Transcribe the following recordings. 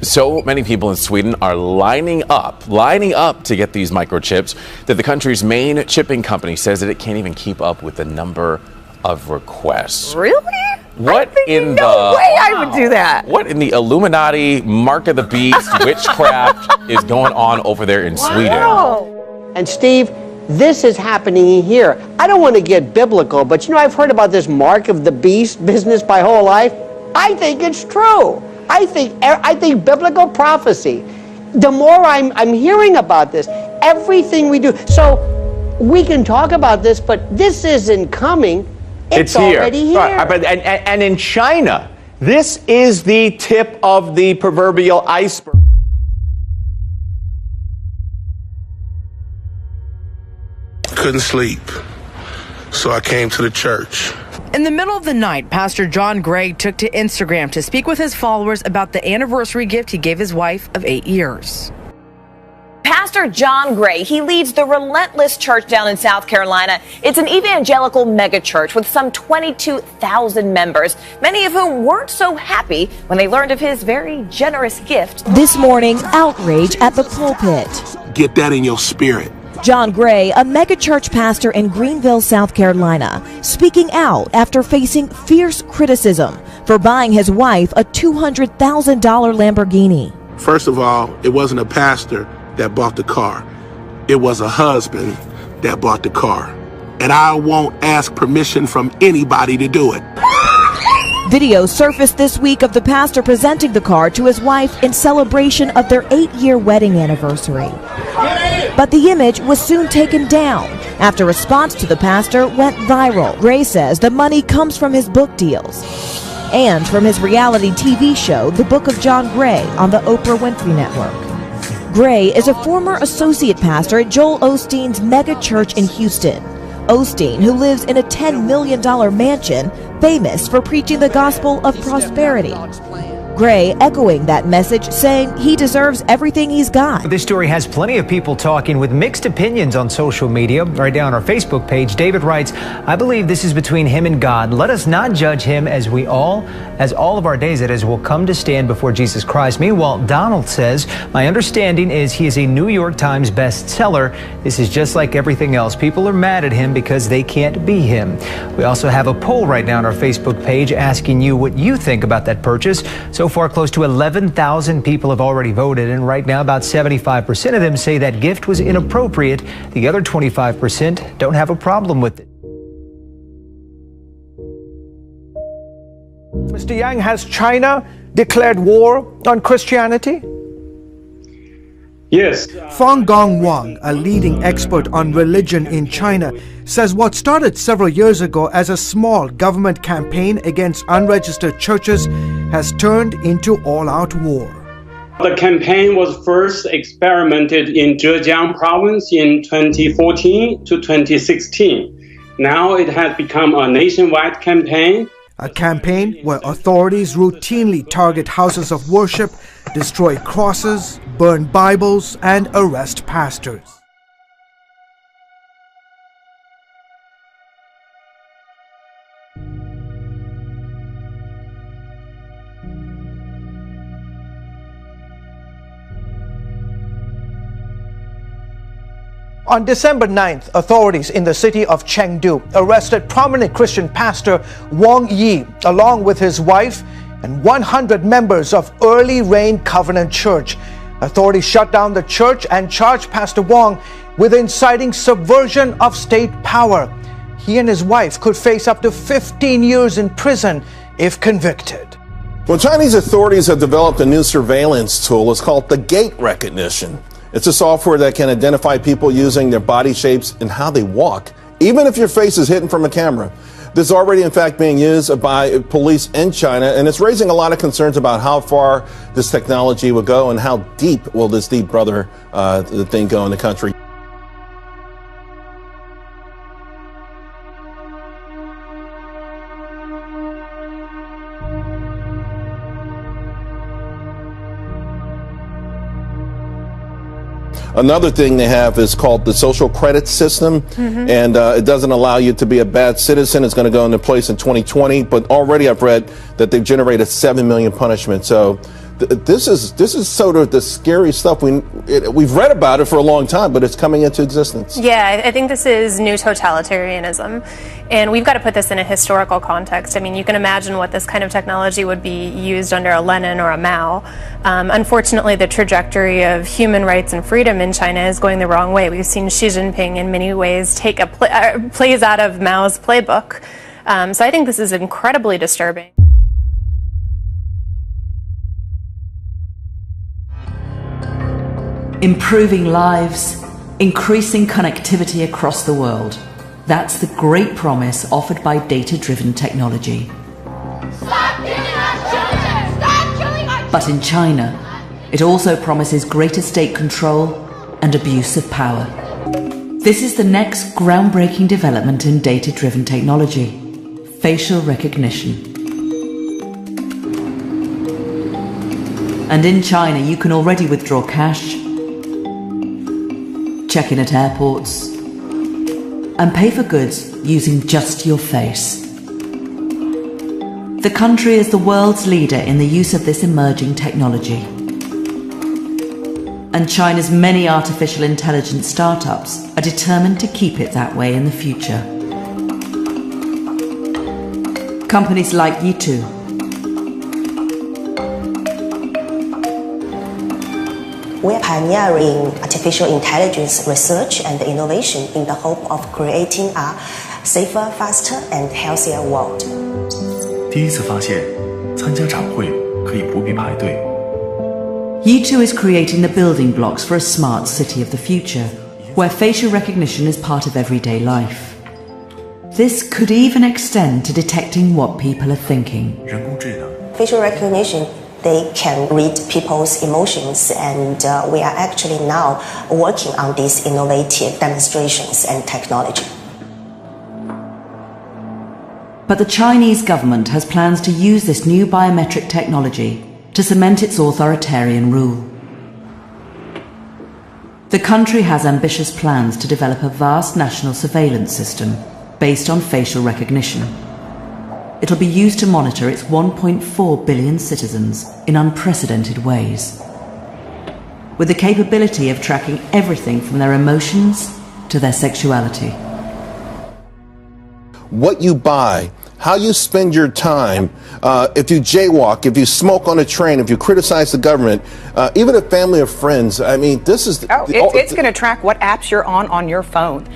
So many people in Sweden are lining up to get these microchips that the country's main chipping company says that it can't even keep up with the number of requests. Really? What in no way I would do that. What in the Illuminati, Mark of the Beast, witchcraft is going on over there in Sweden? And Steve, this is happening here. I don't want to get biblical, but you know, I've heard about this Mark of the Beast business my whole life. I think it's true. I think biblical prophecy. The more I'm hearing about this, everything we do. So we can talk about this, but this isn't coming. It's already here. Right. And in China, this is the tip of the proverbial iceberg. Couldn't sleep, so I came to the church. In the middle of the night, Pastor John Gray took to Instagram to speak with his followers about the anniversary gift he gave his wife of 8 years. Pastor John Gray, he leads the Relentless Church down in South Carolina. It's an evangelical megachurch with some 22,000 members, many of whom weren't so happy when they learned of his very generous gift. This morning, outrage at the pulpit. Get that in your spirit. John Gray, a megachurch pastor in Greenville, South Carolina, speaking out after facing fierce criticism for buying his wife a $200,000 Lamborghini. First of all, it wasn't a pastor that bought the car. It was a husband that bought the car. And I won't ask permission from anybody to do it. Video surfaced this week of the pastor presenting the car to his wife in celebration of their 8-year wedding anniversary. But the image was soon taken down after response to the pastor went viral. Gray says the money comes from his book deals and from his reality TV show, The Book of John Gray, on the Oprah Winfrey Network. Gray is a former associate pastor at Joel Osteen's mega church in Houston. Osteen, who lives in a $10 million mansion, famous for preaching the gospel of prosperity. Gray echoing that message, saying he deserves everything he's got. This story has plenty of people talking with mixed opinions on social media. Right down our Facebook page, David writes, I believe this is between him and God. Let us not judge him as all of our days, that is, will come to stand before Jesus Christ. Meanwhile, Donald says, my understanding is he is a New York Times bestseller. This is just like everything else. People are mad at him because they can't be him. We also have a poll right now on our Facebook page asking you what you think about that purchase. So far, close to 11,000 people have already voted, and right now about 75% of them say that gift was inappropriate. The other 25% don't have a problem with it. Mr. Yang, has China declared war on Christianity? Yes. Fang Gongwang, a leading expert on religion in China, says what started several years ago as a small government campaign against unregistered churches has turned into all-out war. The campaign was first experimented in Zhejiang province in 2014 to 2016. Now it has become a nationwide campaign. A campaign where authorities routinely target houses of worship, destroy crosses, burn Bibles, and arrest pastors. On December 9th, authorities in the city of Chengdu arrested prominent Christian pastor Wang Yi, along with his wife and 100 members of Early Rain Covenant Church. Authorities shut down the church and charged Pastor Wang with inciting subversion of state power. He and his wife could face up to 15 years in prison if convicted. Well, Chinese authorities have developed a new surveillance tool. It's called the gait recognition. It's a software that can identify people using their body shapes and how they walk, even if your face is hidden from a camera. This is already, in fact, being used by police in China, and it's raising a lot of concerns about how far this technology will go and how deep will this deep brother thing go in the country. Another thing they have is called the social credit system, and it doesn't allow you to be a bad citizen. It's going to go into place in 2020, but already I've read that they've generated 7 million punishments. So This is sort of the scary stuff. We've read about it for a long time, but it's coming into existence. Yeah, I think this is new totalitarianism, and we've got to put this in a historical context. I mean, you can imagine what this kind of technology would be used under a Lenin or a Mao. Unfortunately, the trajectory of human rights and freedom in China is going the wrong way. We've seen Xi Jinping in many ways take plays out of Mao's playbook. So I think this is incredibly disturbing. Improving lives, increasing connectivity across the world. That's the great promise offered by data-driven technology. Stop killing our children! Stop killing our children! But in China, it also promises greater state control and abuse of power. This is the next groundbreaking development in data-driven technology: facial recognition. And in China, you can already withdraw cash, check in at airports, and pay for goods using just your face. The country is the world's leader in the use of this emerging technology. And China's many artificial intelligence startups are determined to keep it that way in the future. Companies like Yitu, We're pioneering artificial intelligence research and innovation in the hope of creating a safer, faster, and healthier world. 第一次发现，参加展会可以不必排队。 Yitu is creating the building blocks for a smart city of the future, where facial recognition is part of everyday life. This could even extend to detecting what people are thinking. 人工智能 Facial recognition, they can read people's emotions, and we are actually now working on these innovative demonstrations and technology. But the Chinese government has plans to use this new biometric technology to cement its authoritarian rule. The country has ambitious plans to develop a vast national surveillance system based on facial recognition. It'll be used to monitor its 1.4 billion citizens in unprecedented ways, with the capability of tracking everything from their emotions to their sexuality. What you buy, how you spend your time, if you jaywalk, if you smoke on a train, if you criticize the government, even a family or friends. I mean, this is... It's going to track what apps you're on your phone.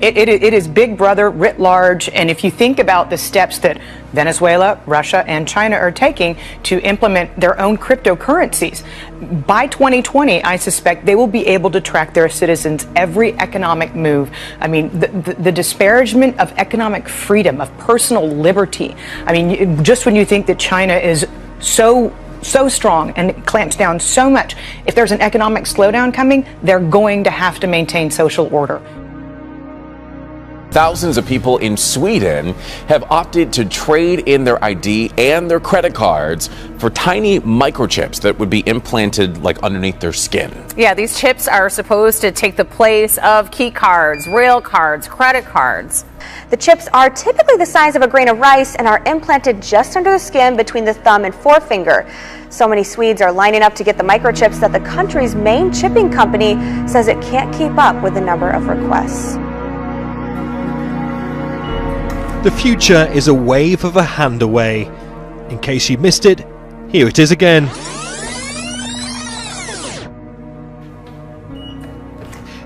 It is Big Brother writ large, and if you think about the steps that Venezuela, Russia, and China are taking to implement their own cryptocurrencies, by 2020, I suspect they will be able to track their citizens' every economic move. I mean, the disparagement of economic freedom, of personal liberty. I mean, just when you think that China is so strong and clamps down so much, if there's an economic slowdown coming, they're going to have to maintain social order. Thousands of people in Sweden have opted to trade in their ID and their credit cards for tiny microchips that would be implanted like underneath their skin. Yeah, these chips are supposed to take the place of key cards, rail cards, credit cards. The chips are typically the size of a grain of rice and are implanted just under the skin between the thumb and forefinger. So many Swedes are lining up to get the microchips that the country's main chipping company says it can't keep up with the number of requests. The future is a wave of a hand away. In case you missed it, here it is again.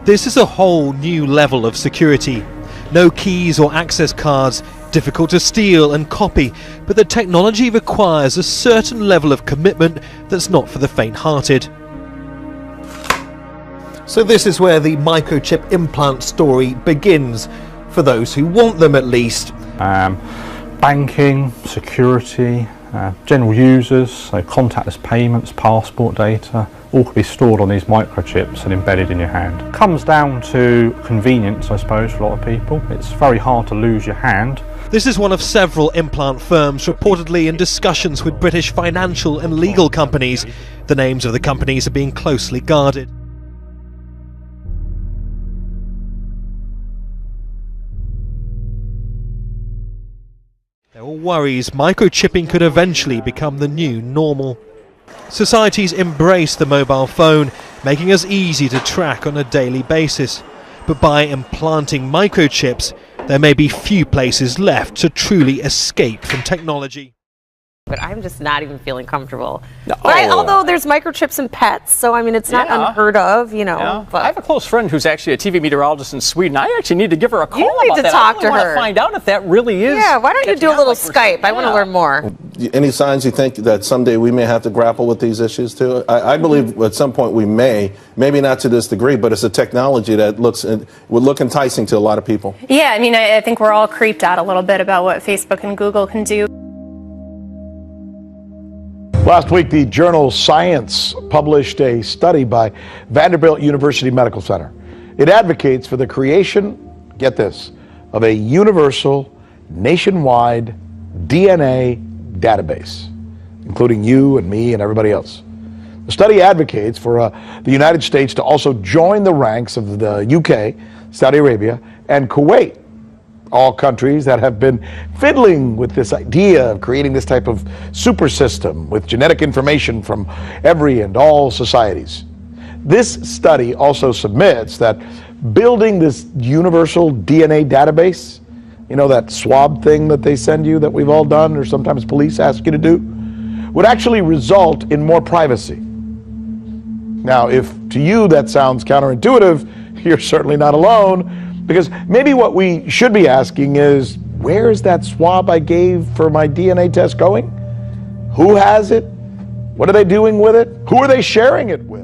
This is a whole new level of security. No keys or access cards, difficult to steal and copy, but the technology requires a certain level of commitment that's not for the faint-hearted. So this is where the microchip implant story begins, for those who want them at least. Banking, security, general users, so contactless payments, passport data, all could be stored on these microchips and embedded in your hand. Comes down to convenience, I suppose, for a lot of people. It's very hard to lose your hand. This is one of several implant firms reportedly in discussions with British financial and legal companies. The names of the companies are being closely guarded. There are worries microchipping could eventually become the new normal. Societies embrace the mobile phone, making us easy to track on a daily basis. But by implanting microchips, there may be few places left to truly escape from technology. But I'm just not even feeling comfortable. Right? Although there's microchips in pets, so I mean it's not unheard of, you know. Yeah. But I have a close friend who's actually a TV meteorologist in Sweden. I actually need to give her a call you need about to that. talk to I want her. to find out if that really is. Yeah, why don't you do a little Skype? I want to learn more. Any signs you think that someday we may have to grapple with these issues too? I believe at some point we may, maybe not to this degree, but it's a technology that would look enticing to a lot of people. Yeah, I mean, I think we're all creeped out a little bit about what Facebook and Google can do. Last week, the journal Science published a study by Vanderbilt University Medical Center. It advocates for the creation, get this, of a universal, nationwide DNA database, including you and me and everybody else. The study advocates for the United States to also join the ranks of the UK, Saudi Arabia, and Kuwait, all countries that have been fiddling with this idea of creating this type of super system with genetic information from every and all societies. This study also submits that building this universal DNA database, you know, that swab thing that they send you that we've all done or sometimes police ask you to do, would actually result in more privacy. Now, if to you that sounds counterintuitive, you're certainly not alone. Because maybe what we should be asking is, where is that swab I gave for my DNA test going? Who has it? What are they doing with it? Who are they sharing it with?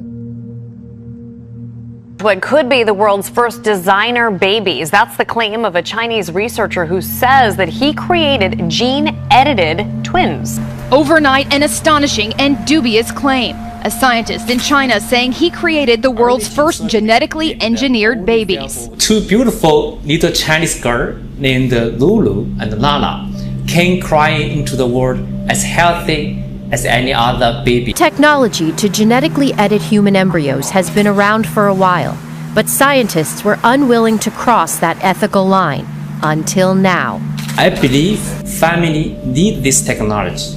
What could be the world's first designer babies. That's the claim of a Chinese researcher who says that he created gene-edited twins. Overnight, an astonishing and dubious claim. A scientist in China saying he created the world's first genetically engineered babies. Two beautiful little Chinese girls named Lulu and Lala came crying into the world as healthy as any other baby. Technology to genetically edit human embryos has been around for a while, but scientists were unwilling to cross that ethical line until now. I believe family need this technology,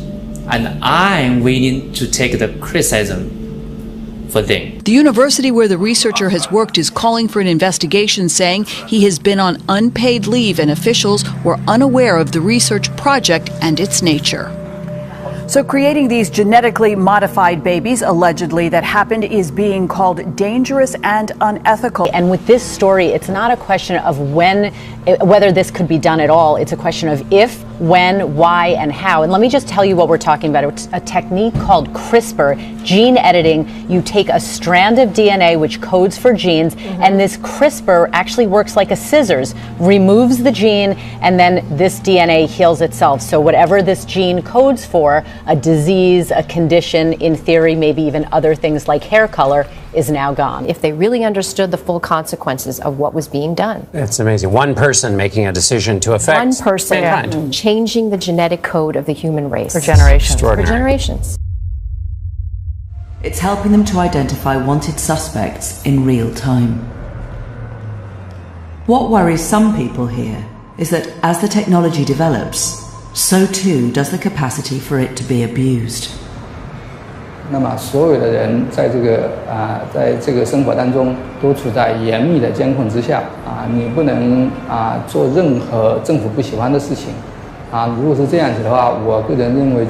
and I'm willing to take the criticism for them. The university where the researcher has worked is calling for an investigation, saying he has been on unpaid leave and officials were unaware of the research project and its nature. So creating these genetically modified babies, allegedly, that happened is being called dangerous and unethical. And with this story, it's not a question of whether this could be done at all. It's a question of if, when, why, and how. And let me just tell you what we're talking about. It's a technique called CRISPR, gene editing. You take a strand of DNA which codes for genes, and this CRISPR actually works like a scissors, removes the gene, and then this DNA heals itself. So whatever this gene codes for, a disease, a condition, in theory, maybe even other things like hair color, is now gone. If they really understood the full consequences of what was being done. It's amazing. One person making a decision to affect one person mankind. Changing the genetic code of the human race. For generations. For generations. It's helping them to identify wanted suspects in real time. What worries some people here is that as the technology develops, so too does the capacity for it to be abused. 那么所有的人在这个生活当中都处在严密的监控之下你不能做任何政府不喜欢的事情如果是这样子的话，我个人认为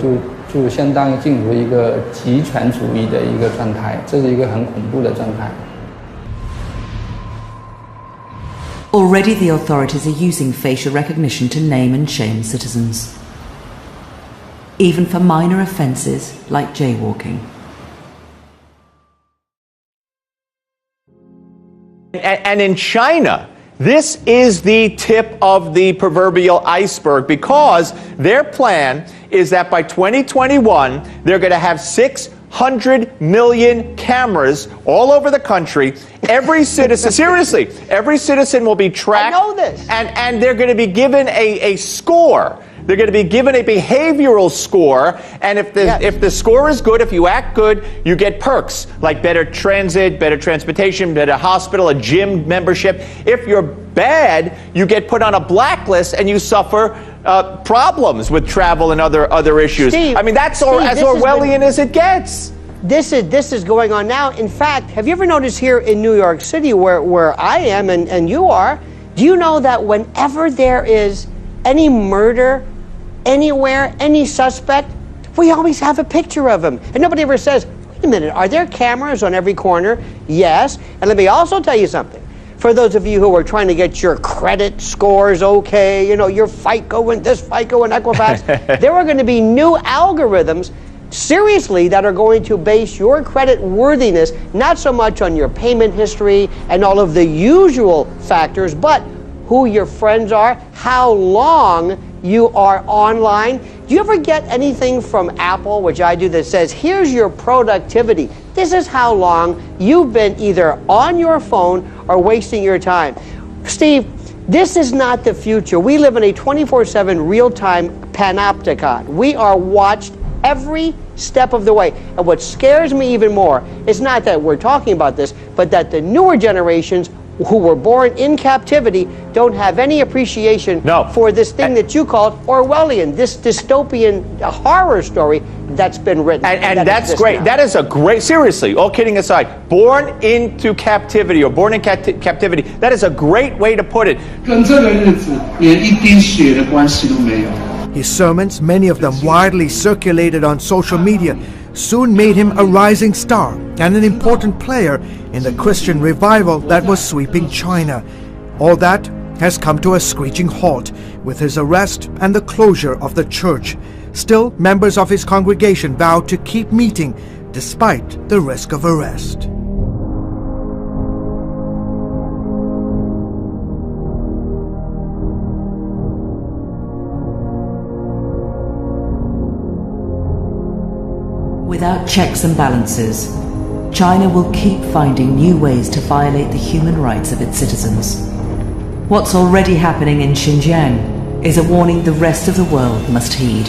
就相当于进入一个极权主义的一个状态，这是一个很恐怖的状态。Already the authorities are using facial recognition to name and shame citizens, even for minor offences like jaywalking. And in China, this is the tip of the proverbial iceberg, because their plan is that by 2021, they're going to have 600 million cameras all over the country. Every citizen, seriously, every citizen will be tracked. I know this. And they're going to be given a score They're going to be given a behavioral score, and if the score is good, if you act good, you get perks like better transit, better transportation, better hospital, a gym membership. If you're bad, you get put on a blacklist and you suffer problems with travel and other issues. Steve, I mean, that's as Orwellian as it gets. This is going on now. In fact, have you ever noticed here in New York City, where I am and you are, do you know that whenever there is any murder anywhere, any suspect, we always have a picture of him. And nobody ever says, wait a minute, are there cameras on every corner? Yes. And let me also tell you something. For those of you who are trying to get your credit scores okay, you know, your FICO and this FICO and Equifax, there are going to be new algorithms, seriously, that are going to base your credit worthiness not so much on your payment history and all of the usual factors, but who your friends are, how long you are online. Do you ever get anything from Apple, which I do, that says, here's your productivity. This is how long you've been either on your phone or wasting your time. Steve, this is not the future. We live in a 24/7 real-time panopticon. We are watched every step of the way. And what scares me even more is not that we're talking about this, but that the newer generations who were born in captivity don't have any appreciation for this thing that you called Orwellian, this dystopian horror story that's been written. And that's great. Now. That is a great, seriously, all kidding aside, born into captivity or born in captivity, that is a great way to put it. His sermons, many of them widely circulated on social media, soon made him a rising star and an important player in the Christian revival that was sweeping China. All that has come to a screeching halt with his arrest and the closure of the church. Still, members of his congregation vowed to keep meeting despite the risk of arrest. Without checks and balances, China will keep finding new ways to violate the human rights of its citizens. What's already happening in Xinjiang is a warning the rest of the world must heed.